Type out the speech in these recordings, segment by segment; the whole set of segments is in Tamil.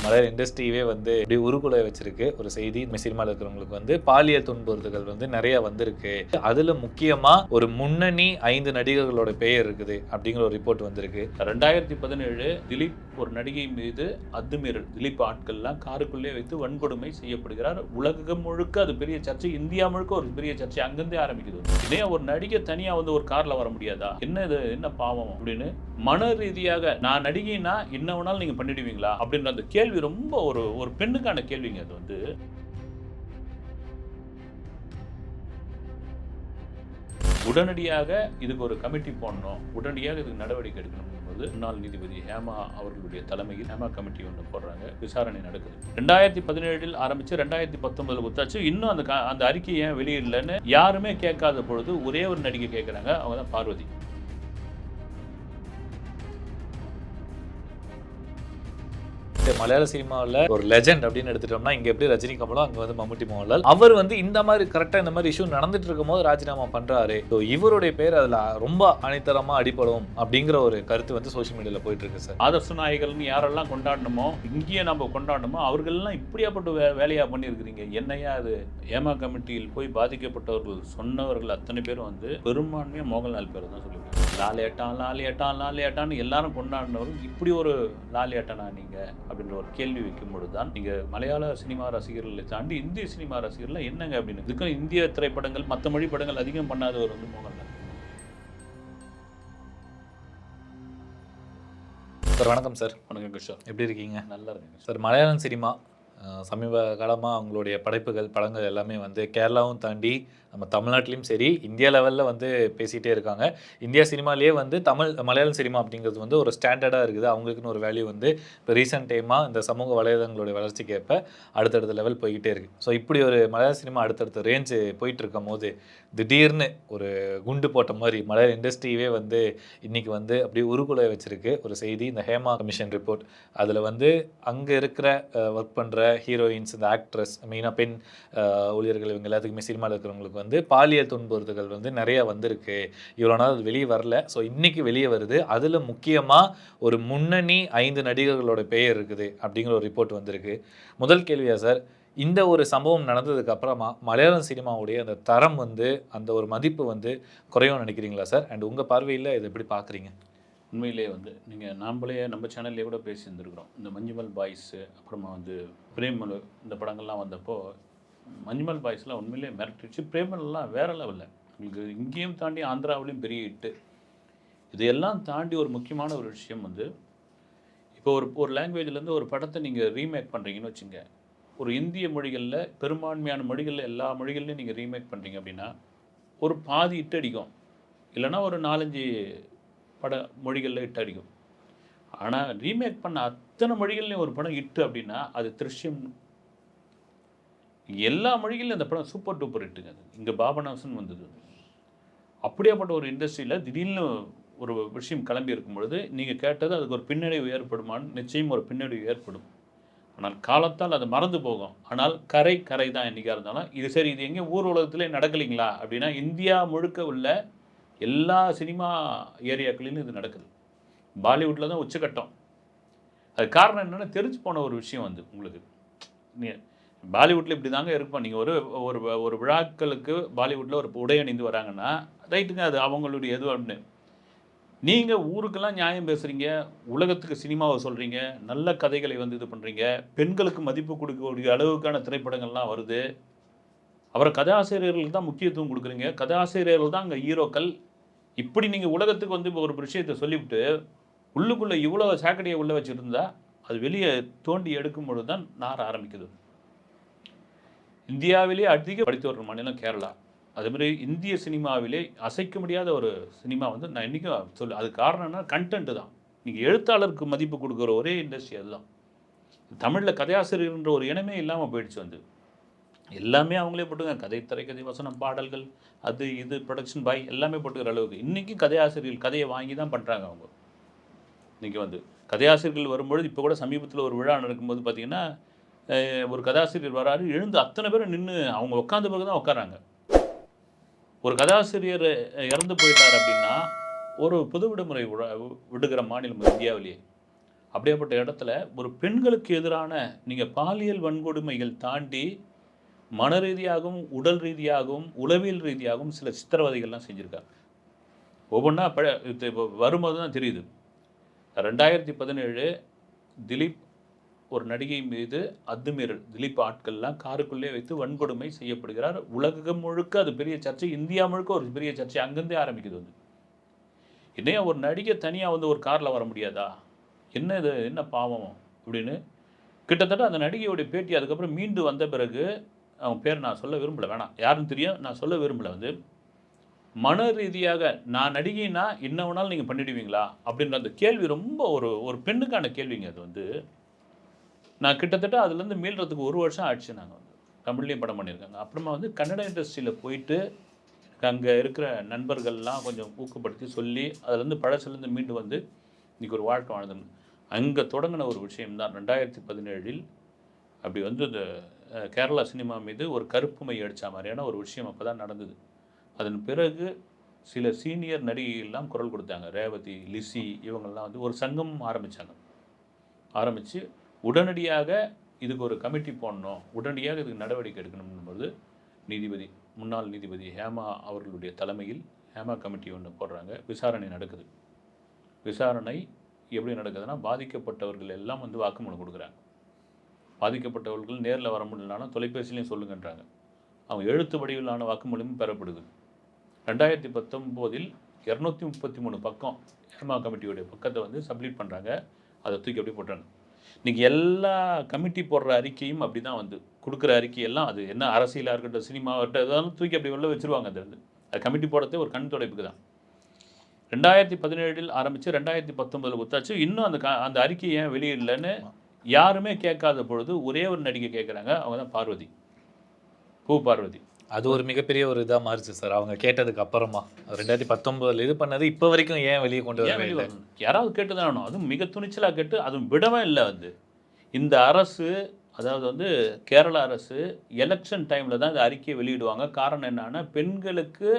மலையாள இண்டஸ்ட்ரியே வந்து இப்படி உருகுலைய வச்சிருக்கு ஒரு செய்தி. சினிமாவில் இருக்கிறவங்களுக்கு வந்து பாலியல் துன்புறுத்தல்கள் வந்து நிறைய வந்திருக்கு. அதுல முக்கியமா ஒரு முன்னணி 5 நடிகர்களோட பெயர் இருக்குது அப்படிங்கிற ஒரு ரிப்போர்ட் வந்திருக்கு. 2017 திலீப் ஒரு நடிகை மீது அத்துமீறல், திலீப் ஆட்கள்லாம் காருக்குள்ளே வைத்து வன்கொடுமை செய்யப்படுகிறார். உலகம் முழுக்க அது பெரிய சர்ச்சை, இந்தியா முழுக்க ஒரு பெரிய சர்ச்சை அங்கிருந்தே ஆரம்பிக்குது. இதே ஒரு நடிகை தனியா வந்து ஒரு கார்ல வர முடியாதா? என்ன இது, என்ன பாவம் அப்படின்னு மன ரீதியாக நான் நடிகைன்னா என்ன வேணாலும் நீங்க பண்ணிடுவீங்களா அப்படின்ற அந்த கேள்வி ரொம்ப ஒரு பெண்ணுக்கான கேள்விங்க. அது வந்து உடனடியாக இதுக்கு ஒரு கமிட்டி போடணும், உடனடியாக இதுக்கு நடவடிக்கை எடுக்கணும் போது முன்னாள் நீதிபதி ஹேமா அவர்களுடைய தலைமையில் ஹேமா கமிட்டி ஒன்று போடுறாங்க. விசாரணை நடக்குது. 2017 ஆரம்பிச்சு 2019 ஒத்தாச்சு. இன்னும் அந்த அறிக்கை ஏன் வெளியிடலன்னு யாருமே கேட்காத பொழுது ஒரே ஒரு நடிகை கேட்குறாங்க. அவங்க தான் பார்வதி. மலையாள சினிமாவில் ஒரு லெஜெண்ட் அப்படின்னு எடுத்துட்டோம்னா இங்க எப்படி ரஜினி கமலோ அங்க வந்து மம்முட்டி மோகன்லால். அவர் வந்து இந்த மாதிரி கரெக்டா இந்த மாதிரி இஷ்யூ நடந்துட்டு இருக்கும் போது ராஜினாமா பண்றாரு. இவருடைய பேர் அதுல ரொம்ப அனைத்தரமா அடிப்படும் அப்படிங்கிற ஒரு கருத்து வந்து சோசியல் மீடியால போயிட்டு இருக்கு சார். ஆதர்ச நாயகர்னு யாரெல்லாம் கொண்டாடணுமோ, இங்கேயே நம்ம கொண்டாடணுமோ, அவர்கள்லாம் இப்படியாப்பட்ட வேலையா பண்ணியிருக்கிறீங்க. என்னையா அது? ஏமா கமிட்டியில் போய் பாதிக்கப்பட்டவர்கள் சொன்னவர்கள் அத்தனை பேரும் வந்து பெரும்பான்மையா மோகன்லால் பேர் தான் சொல்லியிருக்காங்க. லாலியாட்டான்னு எல்லாரும் கொண்டாடினவர்கள் இப்படி ஒரு லாலியாட்டனா நீங்க அப்படின்ற ஒரு கேள்வி வைக்கும் பொழுது தான் நீங்க மலையாள சினிமா ரசிகர்களை தாண்டி இந்திய சினிமா ரசிகர்கள் என்னங்க அப்படின்னு இதுக்கும் இந்திய திரைப்படங்கள் மற்ற மொழி படங்கள் அதிகம் பண்ணாதவர் வந்து மோகன்லால். சார் வணக்கம் சார். வணக்கம் கிஷோர், எப்படி இருக்கீங்க? நல்லா இருக்குங்க சார். மலையாளம் சினிமா சமீப காலமாக அவங்களுடைய படைப்புகள் எல்லாமே வந்து கேரளாவும் தாண்டி நம்ம தமிழ்நாட்டிலையும் சரி இந்தியா லெவலில் வந்து பேசிகிட்டே இருக்காங்க. இந்தியா சினிமாலேயே வந்து மலையாளம் சினிமா அப்படிங்கிறது வந்து ஒரு ஸ்டாண்டர்டாக இருக்குது. அவங்களுக்குன்னு ஒரு வேல்யூ வந்து இப்போ ரீசெண்ட் டைமாக இந்த சமூக வலைதளங்களுடைய வளர்ச்சிக்கு ஏற்ப அடுத்தடுத்த லெவல் போய்கிட்டே இருக்குது. ஸோ இப்படி ஒரு மலையாள சினிமா அடுத்தடுத்த ரேஞ்சு போயிட்டு இருக்கும் போது திடீர்னு ஒரு குண்டு போட்ட மாதிரி மலையாள இண்டஸ்ட்ரியே வந்து இன்றைக்கி வந்து அப்படி உருகுலைய வச்சிருக்கு ஒரு செய்தி. இந்த ஹேமா கமிஷன் ரிப்போர்ட் அதில் வந்து அங்கே இருக்கிற ஒர்க் பண்ணுற ஹீரோயின்ஸ், இந்த ஆக்ட்ரஸ், மெயினாக பெண் ஊழியர்கள், இவங்க எல்லாத்துக்குமே சினிமாவில் இருக்கிறவங்களுக்கு வந்து பாலியல் துன்புறுத்தல்கள் வந்து நிறைய வந்திருக்கு. இவ்வளோ நாள் அது வெளியே வரல. ஸோ இன்றைக்கி வெளியே வருது. அதில் முக்கியமாக ஒரு முன்னணி 5 நடிகர்களோட பெயர் இருக்குது அப்படிங்கிற ஒரு ரிப்போர்ட் வந்திருக்கு. முதல் கேள்வியா சார், இந்த ஒரு சம்பவம் நடந்ததுக்கு அப்புறமா மலையாளம் சினிமாவுடைய அந்த தரம் வந்து அந்த ஒரு மதிப்பு வந்து குறையும் நினைக்கிறீங்களா சார்? அண்ட் உங்கள் பார்வையில் இதை எப்படி பார்க்குறீங்க? உண்மையிலே வந்து நீங்கள் நம்ம சேனல்லே கூட பேசியிருந்துருக்குறோம். இந்த மஞ்சுமல் பாய்ஸு, அப்புறமா வந்து பிரேமலு, இந்த படங்கள்லாம் வந்தப்போ மஞ்சுமல் பாய்ஸ்லாம் உண்மையிலே மிரட்டிடுச்சு. பிரேமலாம் வேறு லெவலில் உங்களுக்கு இங்கேயும் தாண்டி ஆந்திராவிலையும் பெரிய ஹிட்டு. இதையெல்லாம் தாண்டி ஒரு முக்கியமான ஒரு விஷயம் வந்து இப்போ ஒரு லாங்குவேஜ்லேருந்து ஒரு படத்தை நீங்கள் ரீமேக் பண்ணுறீங்கன்னு வச்சுங்க. ஒரு இந்திய மொழிகளில் பெரும்பான்மையான மொழிகளில் எல்லா மொழிகள்லையும் நீங்கள் ரீமேக் பண்ணுறீங்க அப்படின்னா ஒரு பாதி ஹிட் அடிக்கும், இல்லைனா ஒரு 4-5 மொழிகளில் ஹிட் அடிக்கும். ஆனால் ரீமேக் பண்ண அத்தனை மொழிகள்லையும் ஒரு படம் ஹிட்டு அப்படின்னா அது திருஷ்யம். எல்லா மொழிகளிலும் அந்த படம் சூப்பர் டூப்பர் ஹிட்டுங்க. அது இங்கே பாபநாசன் வந்தது. அப்படியாப்பட்ட ஒரு இண்டஸ்ட்ரியில் திடீர்னு ஒரு விஷயம் கிளம்பி இருக்கும் பொழுது நீங்கள் கேட்டது அதுக்கு ஒரு பின்னடைவு ஏற்படுமான்னு நிச்சயம் ஒரு பின்னடைவு ஏற்படும். ஆனால் காலத்தால் அது மறந்து போகும். ஆனால் கரை தான் என்றைக்காக இருந்தாலும் இது சரி, இது எங்கேயும் ஊர் உலகத்திலே நடக்கலைங்களா அப்படின்னா இந்தியா முழுக்க உள்ள எல்லா சினிமா ஏரியாக்களிலும் இது நடக்குது. பாலிவுட்டில் தான் உச்சக்கட்டம். அது காரணம் என்னென்னா தெரிஞ்சு போன ஒரு விஷயம் வந்து உங்களுக்கு பாலிவுட்டில் இப்படி தாங்க இருப்போம். நீங்கள் ஒரு விழாக்களுக்கு பாலிவுட்டில் ஒரு உடை அணிந்து வராங்கன்னா ரைட்டுங்க, அது அவங்களுடைய எது அப்படின்னு நீங்கள் ஊருக்கெல்லாம் நியாயம் பேசுகிறீங்க, உலகத்துக்கு சினிமாவை சொல்கிறீங்க, நல்ல கதைகளை வந்து இது பண்ணுறீங்க, பெண்களுக்கு மதிப்பு கொடுக்கக்கூடிய அளவுக்கான திரைப்படங்கள்லாம் வருது. அப்புறம் கதாசிரியர்களுக்கு தான் முக்கியத்துவம் கொடுக்குறீங்க, கதாசிரியர்கள் தான் அங்கே ஹீரோக்கள். இப்படி நீங்கள் உலகத்துக்கு வந்து இப்போ ஒரு விஷயத்தை சொல்லிவிட்டு உள்ளுக்குள்ளே இவ்வளோ சாக்கடையை உள்ளே வச்சுருந்தா அது வெளியே தோண்டி எடுக்கும் பொழுது தான் நார ஆரம்பிக்குது. இந்தியாவிலே அதிக படித்தவர்கள் மாநிலம் கேரளா. அதேமாதிரி இந்திய சினிமாவிலே அசைக்க முடியாத ஒரு சினிமா வந்து நான் இன்றைக்கும் அது காரணம்னா கண்டென்ட்டு தான். நீங்கள் எழுத்தாளருக்கு மதிப்பு கொடுக்குற ஒரே இண்டஸ்ட்ரி அதுதான். தமிழில் கதையாசிரியர்ன்ற ஒரு இனமே இல்லாமல் போயிடுச்சு. வந்து எல்லாமே அவங்களே போட்டுங்க, திரைக்கதை, வசனம், பாடல்கள், அது இது ப்ரொடக்ஷன் பாய் எல்லாமே போட்டுக்கிற அளவுக்கு இன்றைக்கும் கதையாசிரியர்கள் கதையை வாங்கி தான் பண்ணுறாங்க. அவங்க இன்றைக்கி வந்து கதையாசிரியர்கள் வரும்பொழுது இப்போ கூட சமீபத்தில் ஒரு விழா நடக்கும்போது பார்த்திங்கன்னா ஒரு கதாசிரியர் வராரு, எழுந்து அத்தனை பேரும் நின்று அவங்க உட்காந்த பிறகு தான் உட்காராங்க. ஒரு கதாசிரியர் இறந்து போயிட்டார் அப்படின்னா ஒரு பொது விடுமுறை விடுகிற மாநிலம் இந்தியாவிலேயே. அப்படியேப்பட்ட இடத்துல ஒரு பெண்களுக்கு எதிரான நீங்கள் பாலியல் வன்கொடுமைகள் தாண்டி மன ரீதியாகவும் உடல் ரீதியாகவும் உளவியல் ரீதியாகவும் சில சித்திரவதைகள்லாம் செஞ்சுருக்காங்க. ஒவ்வொன்றா இது இப்போ வரும்போது தான் தெரியுது. 2017 திலீப் ஒரு நடிகை மீது அத்துமீறல், திலீப் ஆட்கள்லாம் காருக்குள்ளே வைத்து வன்கொடுமை செய்யப்படுகிறார். உலகம் முழுக்க அது பெரிய சர்ச்சை, இந்தியா முழுக்க ஒரு பெரிய சர்ச்சை அங்கேருந்தே ஆரம்பிக்குது வந்து. என்னையா ஒரு நடிகை தனியாக வந்து ஒரு காரில் வர முடியாதா? என்ன இது, என்ன பாவம் அப்படின்னு கிட்டத்தட்ட அந்த நடிகையோடைய பேட்டி அதுக்கப்புறம் மீண்டு வந்த பிறகு, அவங்க பேர் நான் சொல்ல விரும்பல, வேணாம், யாருன்னு தெரியும், நான் சொல்ல விரும்பல வந்து, மன ரீதியாக நான் நடிகைன்னா என்ன வேணாலும் நீங்கள் பண்ணிடுவீங்களா அப்படின்ற அந்த கேள்வி ரொம்ப ஒரு ஒரு பெண்ணுக்கான கேள்விங்க அது வந்து. நான் கிட்டத்தட்ட அதுலேருந்து மீள்றதுக்கு 1 வருஷம் ஆச்சு. நாங்கள் வந்து தமிழ்லேயும் படம் பண்ணியிருக்காங்க. அப்புறமா வந்து கன்னட இண்டஸ்ட்ரியில் போயிட்டு அங்கே இருக்கிற நண்பர்கள்லாம் கொஞ்சம் ஊக்கப்படுத்தி சொல்லி அதுலேருந்து பழசுலேருந்து மீண்டு வந்து இன்றைக்கி ஒரு வாழ்க்கை வாழ்ந்தோம். அங்கே தொடங்கின ஒரு விஷயம் தான் 2017 அப்படி வந்து இந்த கேரளா சினிமா மீது ஒரு கருப்பு மை அடித்த மாதிரியான ஒரு விஷயம் அப்போ தான் நடந்தது. அதன் பிறகு சில சீனியர் நடிகைகள்லாம் குரல் கொடுத்தாங்க. ரேவதி, லிசி இவங்கெல்லாம் வந்து ஒரு சங்கம் ஆரம்பித்தாங்க. ஆரம்பித்து உடனடியாக இதுக்கு ஒரு கமிட்டி போடணும், உடனடியாக இதுக்கு நடவடிக்கை எடுக்கணும்போது நீதிபதி, முன்னாள் நீதிபதி ஹேமா அவர்களுடைய தலைமையில் ஹேமா கமிட்டி ஒன்று போடுறாங்க. விசாரணை நடக்குது. விசாரணை எப்படி நடக்குதுன்னா, பாதிக்கப்பட்டவர்கள் எல்லாம் வந்து வாக்குமூலம் கொடுக்குறாங்க. பாதிக்கப்பட்டவர்கள் நேரில் வர முடியலனாலும் தொலைபேசிலையும் சொல்லுங்கன்றாங்க. அவங்க எழுத்து வடிவிலான வாக்குமூலமும் பெறப்படுது. 2019 233 பக்கம் ஹேமா கமிட்டியோடைய பக்கத்தை வந்து சப்மிட் பண்ணுறாங்க. அதை தூக்கி அப்படியே போட்டாங்க. இன்றைக்கி எல்லா கமிட்டி போடுற அறிக்கையும் அப்படி தான் வந்து கொடுக்குற அறிக்கையெல்லாம் அது என்ன அரசியலாக இருக்கட்டும், சினிமாவாக இருக்கட்டும், இதெல்லாம் தூக்கி அப்படி வெளில வச்சுருவாங்க. அது வந்து அது கமிட்டி போடுறதே ஒரு கண் துடைப்புக்கு தான். 2017 ஆரம்பித்து 2019 ஒத்தாச்சு. இன்னும் அந்த அறிக்கை ஏன் வெளியிடலன்னு யாருமே கேட்காத பொழுது ஒரே ஒரு நடிகை கேட்குறாங்க. அவங்க தான் பார்வதி, பூ பார்வதி. அது ஒரு மிகப்பெரிய ஒரு இதாக மாறிச்சு சார் அவங்க கேட்டதுக்கு அப்புறமா. 2019 இது பண்ணது இப்போ வரைக்கும் ஏன் வெளியே கொண்டு வரவே இல்லை? யாராவது கேட்டு தான் ஆகணும். அதுவும் மிக துணிச்சலாக கேட்டு அதுவும் விடவே இல்லை வந்து. இந்த அரசு, அதாவது வந்து கேரள அரசு எலெக்ஷன் டைமில் தான் இந்த அறிக்கையை வெளியிடுவாங்க. காரணம் என்னன்னா, பெண்களுக்கு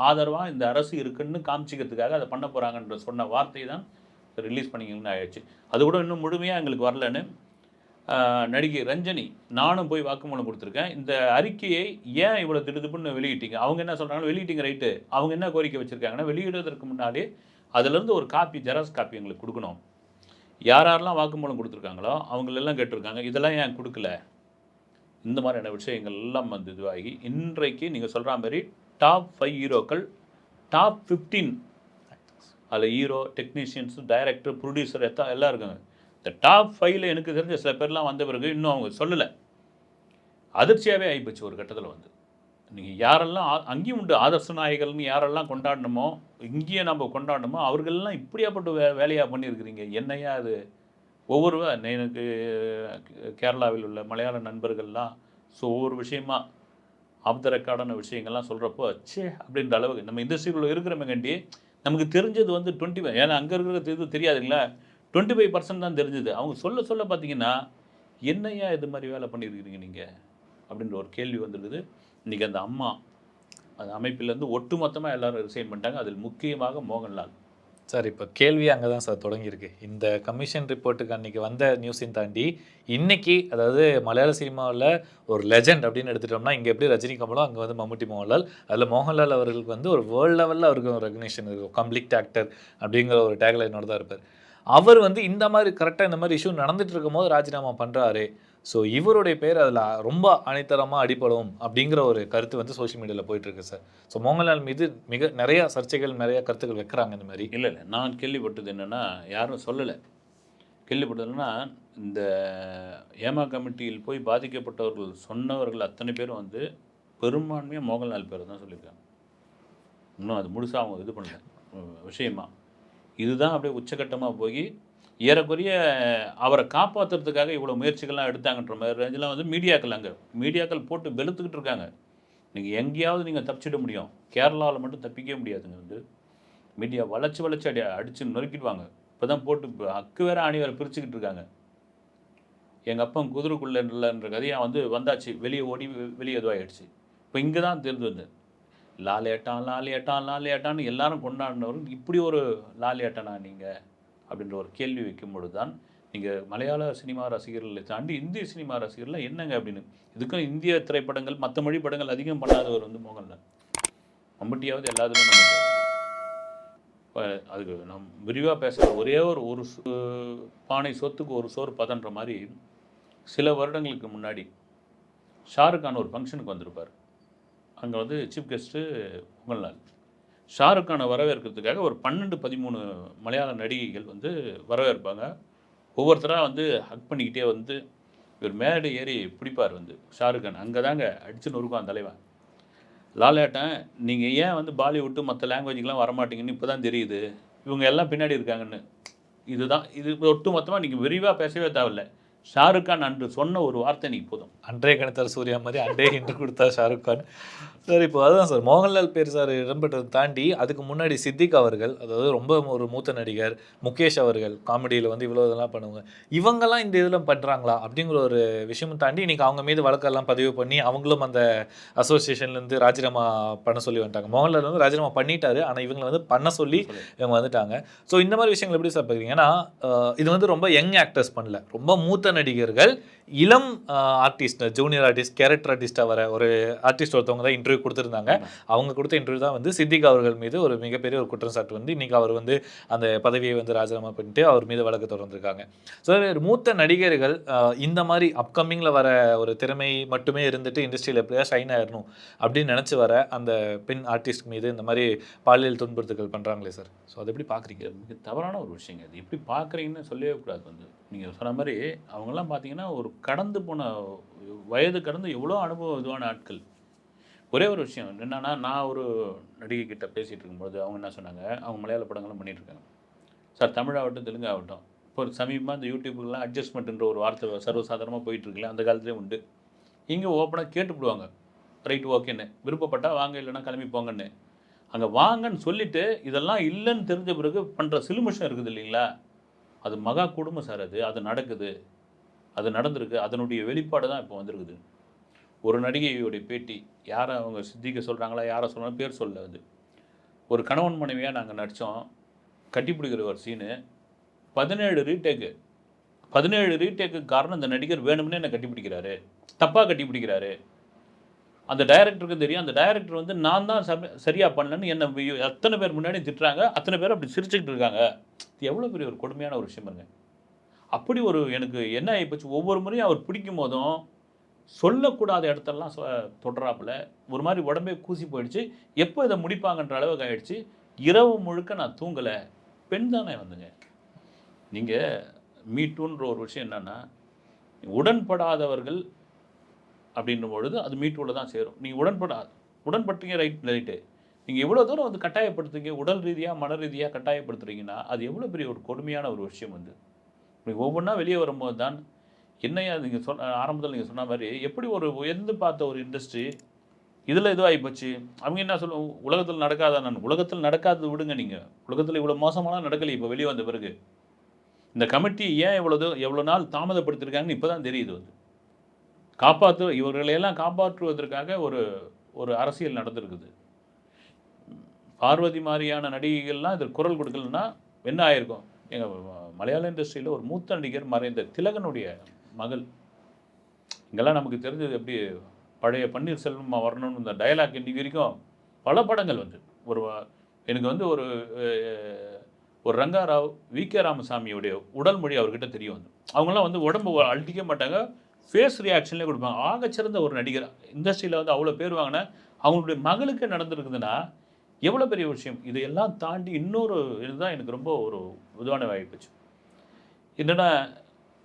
ஆதரவாக இந்த அரசு இருக்குன்னு காமிச்சிக்கிறதுக்காக அதை பண்ண போகிறாங்கன்ற சொன்ன வார்த்தை தான் ரிலீஸ் பண்ணிக்கணும்னு ஆயிடுச்சு. அது கூட இன்னும் முழுமையாக எங்களுக்கு வரலன்னு நடிகை ரஞ்சனி நானும் போய் வாக்குமூலம் கொடுத்துருக்கேன். இந்த அறிக்கையை ஏன் இவ்வளோ திடுதிப்புன்னு வெளியிட்டீங்க? அவங்க என்ன சொல்கிறாங்க, வெளியிட்டீங்க ரைட்டு. அவங்க என்ன கோரிக்கை வச்சுருக்காங்கன்னா, வெளியிடுவதற்கு முன்னாடி அதிலேருந்து ஒரு காப்பி, ஜெராக்ஸ் காப்பி எங்களுக்கு கொடுக்கணும். யாரெல்லாம் வாக்குமூலம் கொடுத்துருக்காங்களோ அவங்களெல்லாம் கேட்டிருக்காங்க. இதெல்லாம் ஏன் கொடுக்கல? இந்த மாதிரியான விஷயங்கள் எல்லாம் வந்து இதுவாகி இன்றைக்கு நீங்கள் சொல்கிற மாதிரி டாப் 5 ஹீரோக்கள், டாப் 15 அதில் ஹீரோ, டெக்னீஷியன்ஸ், டைரக்டர், ப்ரொடியூசர் எல்லாம் இருக்காங்க. இந்த டாப் 5ல் எனக்கு தெரிஞ்ச சில பேர்லாம் வந்த பிறகு இன்னும் அவங்க சொல்லலை. அதிர்ச்சியாகவே ஆகிப்போச்சு ஒரு கட்டத்தில் வந்து. நீங்கள் யாரெல்லாம் அங்கேயும் உண்டு ஆதர்ச நாயகர்கள்னு யாரெல்லாம் கொண்டாடணுமோ, இங்கேயே நம்ம கொண்டாடணுமோ, அவர்களெல்லாம் இப்படியாப்பட்ட வேலையாக பண்ணியிருக்கிறீங்க. என்னையா அது? எனக்கு கேரளாவில் உள்ள மலையாள நண்பர்கள்லாம் ஒவ்வொரு விஷயமா ஆஃப் த ரெக்கார்டான விஷயங்கள்லாம் சொல்கிறப்போ ச்சே அப்படின்ற அளவுக்கு நம்ம இண்டஸ்ட்ரிக்குள்ளே இருக்கிறவங்கண்டி நமக்கு தெரிஞ்சது வந்து 25, ஏன்னா அங்கே இருக்கிற இது தெரியாதுங்களா, 25% தான் தெரிஞ்சது. அவங்க சொல்ல பார்த்தீங்கன்னா, என்னையா இது மாதிரி வேலை பண்ணியிருக்கிறீங்க நீங்கள் அப்படின்ற ஒரு கேள்வி வந்துருக்குது. இன்றைக்கி அந்த அம்மா அந்த அமைப்பிலேருந்து ஒட்டு மொத்தமாக எல்லோரும் ரிசைன் பண்ணிட்டாங்க. அதில் முக்கியமாக மோகன்லால் சார். இப்போ கேள்வி அங்கே தான் சார் தொடங்கியிருக்கு. இந்த கமிஷன் ரிப்போர்ட்டுக்கு அன்றைக்கி வந்த நியூஸையும் தாண்டி இன்றைக்கி, அதாவது மலையாள சினிமாவில் ஒரு லெஜண்ட் அப்படின்னு எடுத்துட்டோம்னா, இங்கே எப்படி ரஜினி கமலோ அங்கே வந்து மம்முட்டி மோகன்லால். அதில் மோகன்லால் அவர்களுக்கு வந்து ஒரு வேர்ல்டு லெவலில் அவருக்கு ஒரு ரெகக்னேஷன் இருக்கும். கம்ப்ளீட் ஆக்டர் அப்படிங்கிற ஒரு டேக்லைனோட தான் இருப்பார். அவர் வந்து இந்த மாதிரி கரெக்டாக இந்த மாதிரி இஷ்யூ நடந்துட்டு இருக்கும் போது ராஜினாமா பண்ணுறாரு. ஸோ இவருடைய பேர் அதில் ரொம்ப அனைத்தரமாக அடிப்படும் அப்படிங்கிற ஒரு கருத்து வந்து சோஷியல் மீடியாவில் போயிட்டுருக்கு சார். ஸோ மோகன்லால் மீது நிறைய சர்ச்சைகள், நிறைய கருத்துக்கள் வைக்கிறாங்க இந்த மாதிரி. இல்லை நான் கேள்விப்பட்டது என்னென்னா, யாரும் சொல்லலை. கேள்விப்பட்டதுன்னா, இந்த ஹேமா கமிட்டியில் போய் பாதிக்கப்பட்டவர்கள் சொன்னவர்கள் அத்தனை பேரும் வந்து பெரும்பான்மையாக மோகன்லால் பேர் தான் சொல்லியிருக்காங்க. இன்னும் அது முழுசாக அவங்க இது பண்ணல விஷயமா. இதுதான் அப்படியே உச்சகட்டமாக போய் ஏறக்குறைய அவரை காப்பாற்றுறதுக்காக இவ்வளோ முயற்சிகள்லாம் எடுத்தாங்கன்ற மாதிரி ரேஞ்செலாம் வந்து மீடியாக்கள் போட்டு வெளுத்துக்கிட்டு இருக்காங்க. நீங்கள் எங்கேயாவது நீங்கள் தப்பிச்சிட முடியும், கேரளாவில் மட்டும் தப்பிக்கவே முடியாதுங்க. வந்து மீடியா வளைச்சி அடித்து நொறுக்கிடுவாங்க. இப்போ தான் போட்டு அக்கு வேறு ஆணி வேறு பிரிச்சுக்கிட்டு இருக்காங்க. எங்கள் அப்பா குதிரைக்குள்ளன்ற கதையாக வந்து வந்தாச்சு, வெளியே ஓடி வெளியே இதுவாகிடுச்சு. இப்போ இங்கே தான் தெரிஞ்சு வந்து லாலேட்டான்னு எல்லாரும் கொண்டாடினவர் இப்படி ஒரு லாலேட்டனா நீங்கள் அப்படின்ற ஒரு கேள்வி வைக்கும்பொழுது தான் நீங்கள் மலையாள சினிமா ரசிகர்களை தாண்டி இந்திய சினிமா ரசிகர்லாம் என்னங்க அப்படின்னு. இதுக்கும் இந்திய திரைப்படங்கள் மற்ற மொழி படங்கள் அதிகம் பண்ணாதவர் வந்து மோகன்லால். மம்பட்டியாவது எல்லாத்துக்கும் நம்ம இப்போ அதுக்கு நம்ம விரிவாக பேசுகிற ஒரே ஒரு பானை சொத்துக்கு ஒரு சோறு பதன்ற மாதிரி சில வருடங்களுக்கு முன்னாடி ஷாருக் கான் ஒரு ஃபங்க்ஷனுக்கு வந்திருப்பார். அங்கே வந்து சீஃப் கெஸ்ட்டு மோகன்லால். ஷாருக் கானை வரவேற்கிறதுக்காக ஒரு 12-13 மலையாள நடிகைகள் வந்து வரவேற்பாங்க. ஒவ்வொருத்தராக வந்து ஹக் பண்ணிக்கிட்டே வந்து இவர் மேடை ஏறி பிடிப்பார் வந்து ஷாருக் கான். அங்கே தாங்க அடிச்சு நொறுக்குவான் தலைவன். லாலேட்டேன், நீங்கள் ஏன் வந்து பாலிவுட்டு மற்ற லாங்குவேஜுக்கெலாம் வரமாட்டீங்கன்னு இப்போ தான் தெரியுது. இவங்க எல்லாம் பின்னாடி இருக்காங்கன்னு. இதுதான் இது ஒட்டு மொத்தமாக நீங்கள் விரிவாக பேசவே தேவையில்ல. ஷாருக் கான் அன்று சொன்ன ஒரு வார்த்தை நீ போதும். அன்றே கணித்தார் சூர்யா மாதிரி அன்றே இன்று கொடுத்தார் ஷாருக் கான். சார் இப்போ அதுதான் சார் மோகன்லால் பேர் சார் இடம்பெற்றதை தாண்டி அதுக்கு முன்னாடி சித்திக் அவர்கள், அதாவது ரொம்ப ஒரு மூத்த நடிகர், முகேஷ் அவர்கள் காமெடியில் வந்து இவ்வளோ இதெல்லாம் பண்ணுவாங்க. இவங்கெல்லாம் இந்த இதில் பண்ணுறாங்களா அப்படிங்கிற ஒரு விஷயமும் தாண்டி இன்றைக்கி அவங்க மீது வழக்கெல்லாம் பதிவு பண்ணி அவங்களும் அந்த அசோசியேஷன்லேருந்து ராஜினாமா பண்ண சொல்லி வந்துட்டாங்க. மோகன்லால் வந்து ராஜினாமா பண்ணிட்டாரு, ஆனால் இவங்களை வந்து பண்ண சொல்லி இவங்க வந்துட்டாங்க. ஸோ இந்த மாதிரி விஷயங்கள் எப்படி சார் பார்க்குறீங்க? ஏன்னா இது வந்து ரொம்ப யங் ஆக்டர்ஸ் பண்ணல, ரொம்ப மூத்த நடிகர்கள், இளம் ஆர்டிஸ்ட், ஜூனியர் ஆர்டிஸ்ட், கேரக்டர் ஆர்டிஸ்டாக வர ஒரு ஆர்டிஸ்ட் ஒருத்தவங்க தான் இன்டர்வியூ கொடுத்துருந்தாங்க. அவங்க கொடுத்த இன்டர்வியூ தான் வந்து சித்திக் அவர்கள் மீது ஒரு மிகப்பெரிய ஒரு குற்றச்சாட்டு வந்து இன்றைக்கி அவர் வந்து அந்த பதவியை வந்து ராஜினாமா பண்ணிட்டு அவர் மீது வழக்கு தொடர்ந்துருக்காங்க. ஸோ மூத்த நடிகர்கள் இந்த மாதிரி அப்கமிங்கில் வர ஒரு திறமை மட்டுமே இருந்துட்டு இண்டஸ்ட்ரியில் எப்படியா ஷைன் ஆயிடணும் அப்படின்னு நினச்சி வர அந்த பெண் ஆர்டிஸ்ட் மீது இந்த மாதிரி பாலியல் துன்புறுத்தல்கள் பண்ணுறாங்களே சார், ஸோ அதை எப்படி பார்க்குறீங்க? மிக தவறான ஒரு விஷயங்க. அது எப்படி பார்க்குறீங்கன்னு சொல்லவே கூடாது. வந்து நீங்கள் சொன்ன மாதிரி அவங்கெல்லாம் பார்த்தீங்கன்னா ஒரு கடந்து போன வயது கடந்து எவ்வளோ அனுபவம் இதுவான ஆட்கள். ஒரே ஒரு விஷயம் என்னென்னா, நான் ஒரு நடிகை கிட்ட பேசிகிட்டு இருக்கும்போது அவங்க என்ன சொன்னாங்க, அவங்க மலையாள படங்களும் பண்ணிகிட்ருக்காங்க சார், தமிழாகட்டும் தெலுங்கு ஆகட்டும். இப்போ சமீபமாக இந்த யூடியூப்லாம் அட்ஜஸ்ட்மெண்ட்டுன்ற ஒரு வார்த்தை சர்வசாதாரணமாக போயிட்டுருக்குல்ல, அந்த காலத்துலேயும் உண்டு. இங்கே ஓப்பனாக கேட்டுவிடுவாங்க, ரைட் ஓகேன்னு, விருப்பப்பட்டால் வாங்க, இல்லைன்னா கிளம்பி போங்கன்னு. அங்கே வாங்கன்னு சொல்லிவிட்டு இதெல்லாம் இல்லைன்னு தெரிஞ்ச பிறகு பண்ணுற சிலுமிஷம் இருக்குது இல்லைங்களா, அது மகா குடும்பம் சார். அது நடக்குது, அது நடந்திருக்கு. அதனுடைய வெளிப்பாடு தான் இப்போ வந்திருக்குது. ஒரு நடிகையுடைய பேட்டி, யாரை அவங்க சித்திக்க சொல்கிறாங்களா யாரை சொல்கிறாங்க பேர் சொல்ல, அது ஒரு கணவன் மனைவியாக நாங்கள் நடித்தோம், கட்டி பிடிக்கிற ஒரு சீனு 17 ரீடேக்கு. 17 ரீடேக்கு காரணம் இந்த நடிகர் வேணும்னே என்னை கட்டி பிடிக்கிறாரு, தப்பாக கட்டி பிடிக்கிறாரு. அந்த டைரக்டருக்கு தெரியும், அந்த டைரக்டர் வந்து நான் தான் சரியாக பண்ணலன்னு என்னை அத்தனை பேர் முன்னாடி திட்டுறாங்க, அத்தனை பேர் அப்படி சிரிச்சுக்கிட்டு இருக்காங்க. இது எவ்வளோ பெரிய ஒரு கொடுமையான ஒரு விஷயம் பாருங்க. அப்படி ஒரு எனக்கு என்ன ஆகிப்போச்சு, ஒவ்வொரு முறையும் அவர் பிடிக்கும் போதும் சொல்லக்கூடாத இடத்தெல்லாம் தொடுறாப்புல ஒரு மாதிரி உடம்பே கூசி போயிடுச்சு. எப்போ இதை முடிப்பாங்கன்ற அளவுக்கு ஆகிடுச்சு. இரவு முழுக்க நான் தூங்கலை. பெண் தானே வந்துங்க. நீங்கள் மீட்டூன்ற ஒரு விஷயம் என்னென்னா, உடன்படாதவர்கள் அப்படின்னும் பொழுது அது மீட்டூவில் தான் சேரும். நீங்கள் உடன்பட்டீங்க ரைட்டு. நீங்கள் எவ்வளோ தூரம் வந்து கட்டாயப்படுத்துறீங்க, உடல் ரீதியாக மன ரீதியாக கட்டாயப்படுத்துறீங்கன்னா அது எவ்வளோ பெரிய ஒரு கொடுமையான ஒரு விஷயம் வந்து. நீங்கள் ஒவ்வொன்றா வெளியே வரும்போது தான் என்னையா நீங்கள் ஆரம்பத்தில் நீங்கள் சொன்ன மாதிரி எப்படி ஒரு உயர்ந்து பார்த்த ஒரு இண்டஸ்ட்ரி இதில் இதுவாகி போச்சு. அவங்க என்ன சொல்லுவோம், உலகத்தில் நடக்காதா? நான் உலகத்தில் நடக்காதது விடுங்க, நீங்கள் உலகத்தில் இவ்வளோ மோசமான நடக்கலை. இப்போ வெளியே வந்த பிறகு இந்த கமிட்டி ஏன் எவ்வளோ நாள் தாமதப்படுத்திருக்காங்கன்னு இப்போ தான் தெரியுது. வந்து இவர்களையெல்லாம் காப்பாற்றுவதற்காக ஒரு அரசியல் நடந்திருக்குது. பார்வதி மாதிரியான நடிகைகள்லாம் இதில் குரல் கொடுக்கலன்னா என்ன ஆயிருக்கும்? எங்கள் மலையாள இண்டஸ்ட்ரியில் ஒரு மூத்த நடிகர் மறைந்த திலகனுடைய மகள். இங்கெல்லாம் நமக்கு தெரிஞ்சது எப்படி பழைய பன்னீர்செல்வம் வரணும்னு இந்த டயலாக் இன்றைக்கு வரைக்கும் பல படங்கள் வந்து எனக்கு வந்து ஒரு ரங்காராவ், வி.கே. ராமசாமியுடைய உடல் மொழி அவர்கிட்ட தெரியும். வந்து அவங்களாம் வந்து உடம்பு அழட்டிக்க மாட்டாங்க, ஃபேஸ் ரியாக்ஷன்லேயே கொடுப்பாங்க. ஆகச்சிறந்த ஒரு நடிகர் இண்டஸ்ட்ரியில் வந்து அவ்வளோ பேர் வாங்கின அவங்களுடைய மகளுக்கு நடந்திருக்குதுன்னா எவ்வளோ பெரிய விஷயம். இதையெல்லாம் தாண்டி இன்னொரு இதுதான் எனக்கு ரொம்ப ஒரு இதுவான வாய்ப்புச்சு. என்னென்னா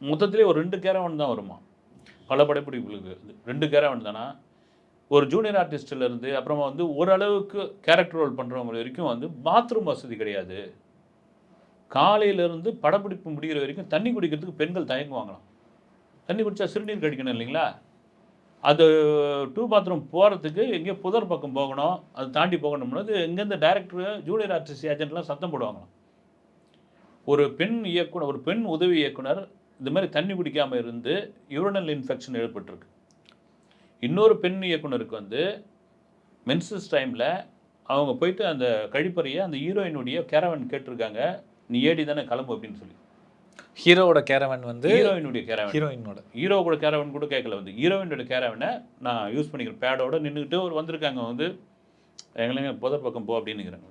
மொத்தத்திலே ஒரு 2 கேரவன் தான் வருமா பல படப்பிடிப்புகளுக்கு. 2 கேரவன் தானா, ஒரு ஜூனியர் ஆர்டிஸ்டிலேருந்து அப்புறமா வந்து ஓரளவுக்கு கேரக்டர் ரோல் பண்ணுறவங்க வரைக்கும் வந்து பாத்ரூம் வசதி கிடையாது. காலையிலேருந்து படப்பிடிப்பு முடிகிற வரைக்கும் தண்ணி குடிக்கிறதுக்கு பெண்கள் தயங்குவாங்களாம். தண்ணி குடித்தா சிறுநீர் கழிக்கணும் இல்லைங்களா, அது 2 பாத்ரூம் போகிறதுக்கு எங்கேயோ புதர் பக்கம் போகணும், அது தாண்டி போகணும்னது எங்கேருந்து டைரக்டர் ஜூனியர் ஆர்டிஸ்ட் ஏஜென்ட்லாம் சத்தம் போடுவாங்களாம். ஒரு பெண் இயக்குனர், ஒரு பெண் உதவி இயக்குனர் இந்த மாதிரி தண்ணி குடிக்காமல் இருந்து யூரினல் இன்ஃபெக்ஷன் ஏற்பட்டிருக்கு. இன்னொரு பெண் இயக்குனருக்கு வந்து மென்சஸ் டைமில் அவங்க போயிட்டு அந்த கழிப்பறையை அந்த ஹீரோயினுடைய கேரவன் கேட்டிருக்காங்க, நீ ஏடி தானே கிளம்பு அப்படின்னு சொல்லி. ஹீரோவோட கேரவன் வந்து ஹீரோயினுடைய கேரவன், ஹீரோயினோட ஹீரோ கூட கேரவன் கூட கேட்கல வந்து ஹீரோயினோட கேரவனை நான் யூஸ் பண்ணிக்கிறேன். பேடோட நின்றுக்கிட்டு ஒரு வந்திருக்காங்க வந்து எங்களைங்க புதர் பக்கம் போ அப்படின்னுங்கிறாங்க.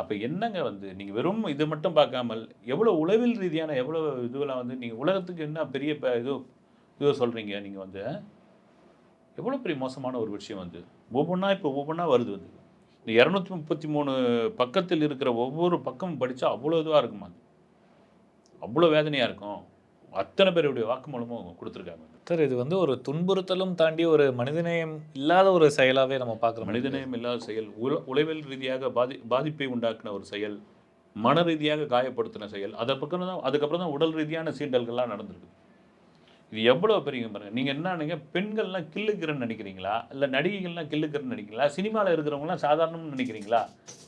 அப்போ என்னங்க வந்து நீங்கள் வெறும் இது மட்டும் பார்க்காமல் எவ்வளோ உளவியல் ரீதியான எவ்வளோ இதுவெல்லாம் வந்து நீங்கள் உலகத்துக்கு என்ன பெரிய இதுவோ சொல்கிறீங்க நீங்கள் வந்து எவ்வளோ பெரிய மோசமான ஒரு விஷயம் வந்து ஒவ்வொன்றா வருது வந்து இந்த 233 பக்கத்தில் இருக்கிற ஒவ்வொரு பக்கமும் படித்தா அவ்வளோ இதுவாக இருக்குமா, அவ்வளோ வேதனையாக இருக்கும். அத்தனை பேருடைய வாக்குமூலமும் கொடுத்துருக்காங்க. சார் இது வந்து ஒரு துன்புறுத்தலும் தாண்டி ஒரு மனிதநேயம் இல்லாத ஒரு செயலாகவே நம்ம பார்க்குறோம். மனிதநேயம் இல்லாத செயல், உளவியல் ரீதியாக பாதிப்பை உண்டாக்குன ஒரு செயல், மன ரீதியாக காயப்படுத்தின செயல், அதுக்கப்புறம் தான் உடல் ரீதியான சீண்டல்கள்லாம் நடந்திருக்கு. இது எவ்வளோ பெரிய பாருங்க. நீங்கள் என்ன பெண்கள்லாம் கில்லுக்கிறன்னு நினைக்கிறீங்களா, இல்லை நடிகைகள்லாம் கில்லுக்கிறன்னு நினைக்கிறீங்களா, சினிமாவில் இருக்கிறவங்களாம் சாதாரணம்னு நினைக்கிறீங்களா?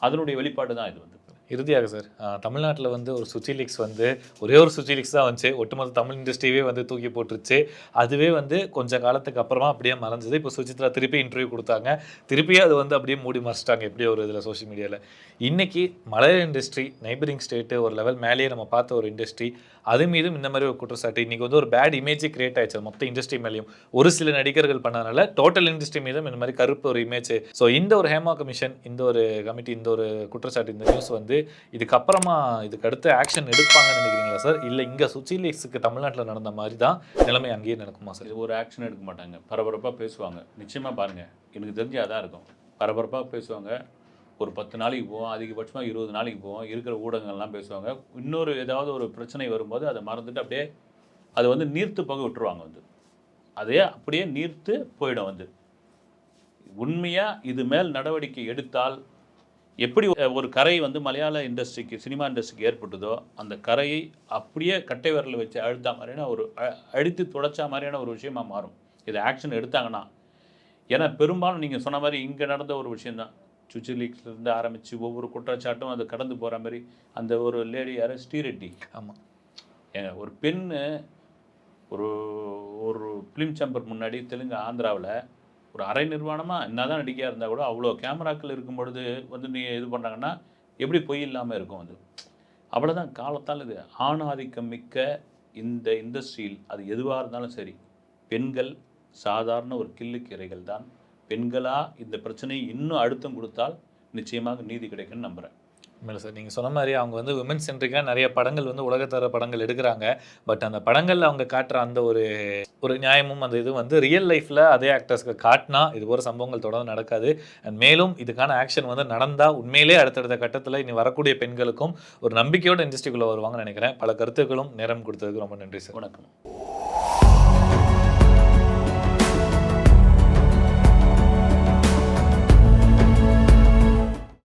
அதனுடைய வெளிப்பாடு தான் இது வந்து. இறுதியாக சார் தமிழ்நாட்டில் வந்து ஒரு சுச்சி லீக்ஸ் வந்து ஒரே ஒரு சுச்சி லீக்ஸ் தான் வந்துச்சு, ஒட்டுமொத்த தமிழ் இண்டஸ்ட்ரியே வந்து தூக்கி போட்டுருச்சு. அதுவே வந்து கொஞ்சம் காலத்துக்கு அப்புறமா அப்படியே மறைஞ்சது. இப்போ சுசித்ரா திருப்பி இன்டர்வியூ கொடுத்தாங்க, திருப்பியே அது வந்து அப்படியே மூடி மறைச்சிட்டாங்க எப்படி ஒரு இதில் சோஷியல் மீடியாவில். இன்றைக்கி மலையாள இண்டஸ்ட்ரி நெய்பரிங் ஸ்டேட்டு ஒரு லெவல் மேலேயே நம்ம பார்த்த ஒரு இண்டஸ்ட்ரி, அது மீதும் இந்த மாதிரி ஒரு குற்றச்சாட்டு இன்றைக்கி வந்து ஒரு பேட் இமேஜே கிரியேட் ஆயிடுச்சு மொத்த இண்டஸ்ட்ரி மேலேயும். ஒரு சில நடிகர்கள் பண்ணனால டோட்டல் இண்டஸ்ட்ரி மீதும் இந்த மாதிரி கருப்பு ஒரு இமேஜ். ஸோ இந்த ஒரு ஹேமா கமிஷன், இந்த ஒரு கமிட்டி, இந்த ஒரு குற்றச்சாட்டு, இந்த நியூஸ் வந்து இதுக்கப்புறமா இதுக்கு அடுத்து ஆக்ஷன் எடுப்பாங்கன்னு நினைக்கிறீங்களா சார்? இல்லை இங்கே சுச்சி லீக்ஸுக்கு தமிழ்நாட்டில் நடந்த மாதிரி தான் நிலைமை அங்கேயே நடக்குமா சார்? இது ஒரு ஆக்ஷன் எடுக்க மாட்டாங்க, பரபரப்பாக பேசுவாங்க. நிச்சயமாக பாருங்கள், எனக்கு தெரிஞ்சு அதான் இருக்கும். பரபரப்பாக பேசுவாங்க, ஒரு 10 நாளைக்கு போவோம், அதிகபட்சமாக 20 நாளைக்கு போவோம், இருக்கிற ஊடகங்கள்லாம் பேசுவாங்க. இன்னொரு ஏதாவது ஒரு பிரச்சனை வரும்போது அதை மறந்துட்டு அப்படியே அதை வந்து நீர்த்து போக விட்டுருவாங்க வந்து. அதே அப்படியே நீர்த்து போயிடும் வந்து. உண்மையாக இது மேல் நடவடிக்கை எடுத்தால் எப்படி ஒரு கரை வந்து மலையாள இண்டஸ்ட்ரிக்கு, சினிமா இண்டஸ்ட்ரிக்கு ஏற்பட்டதோ அந்த கரையை அப்படியே கட்டை விரல் வச்சு அழுத்தா மாதிரியான ஒரு அடித்து துடைச்சா மாதிரியான ஒரு விஷயமா மாறும் இது ஆக்ஷன் எடுத்தாங்கன்னா. ஏன்னா பெரும்பாலும் நீங்கள் சொன்ன மாதிரி இங்கே நடந்த ஒரு விஷயந்தான். சுச்சி லீக்ஸ்லேருந்து ஆரம்பித்து ஒவ்வொரு குற்றச்சாட்டும் அது கடந்து போகிற மாதிரி. அந்த ஒரு லேடி யார், ஸ்ரீரெட்டி. ஆமாம், ஏங்க ஒரு பெண்ணு ஒரு ஒரு ஃபிலிம் சேம்பர் முன்னாடி தெலுங்கு ஆந்திராவில் ஒரு அரை நிர்வாணமாக என்ன தான் நடிக்கையாக இருந்தால் கூட அவ்வளோ கேமராக்கள் இருக்கும் பொழுது வந்து நீ இது பண்ணுறாங்கன்னா எப்படி பொய் இல்லாமல் இருக்கும் அது. அவ்வளோதான் காலத்தால் இது ஆணாதிக்கம் மிக்க இந்த இண்டஸ்ட்ரியில் அது எதுவாக இருந்தாலும் சரி, பெண்கள் சாதாரண ஒரு கில்லுக்கு இறைகள் தான். பெண்களாக இந்த பிரச்சனையை இன்னும் அழுத்தம் கொடுத்தால் நிச்சயமாக நீதி கிடைக்குன்னு நம்புகிறேன். இல்லை சார், நீங்கள் சொன்ன மாதிரி அவங்க வந்து விமன் சென்ட்ரிக்காக நிறைய படங்கள் வந்து உலகத்தர படங்கள் எடுக்கிறாங்க. பட் அந்த படங்களில் அவங்க காட்டுற அந்த ஒரு நியாயமும் அந்த இது வந்து ரியல் லைஃப்பில் அதே ஆக்டர்ஸ்க்கு காட்டினா இது போகிற சம்பவங்கள் தொடர்ந்து நடக்காது. அண்ட் மேலும் இதுக்கான ஆக்ஷன் வந்து நடந்தால் உண்மையிலே அடுத்தடுத்த கட்டத்தில் இனி வரக்கூடிய பெண்களுக்கும் ஒரு நம்பிக்கையோட இண்டஸ்ட்ரிக்குள்ளே வருவாங்கன்னு நினைக்கிறேன். பல கருத்துக்களும் நேரம் கொடுத்ததுக்கு ரொம்ப நன்றி சார். வணக்கம்.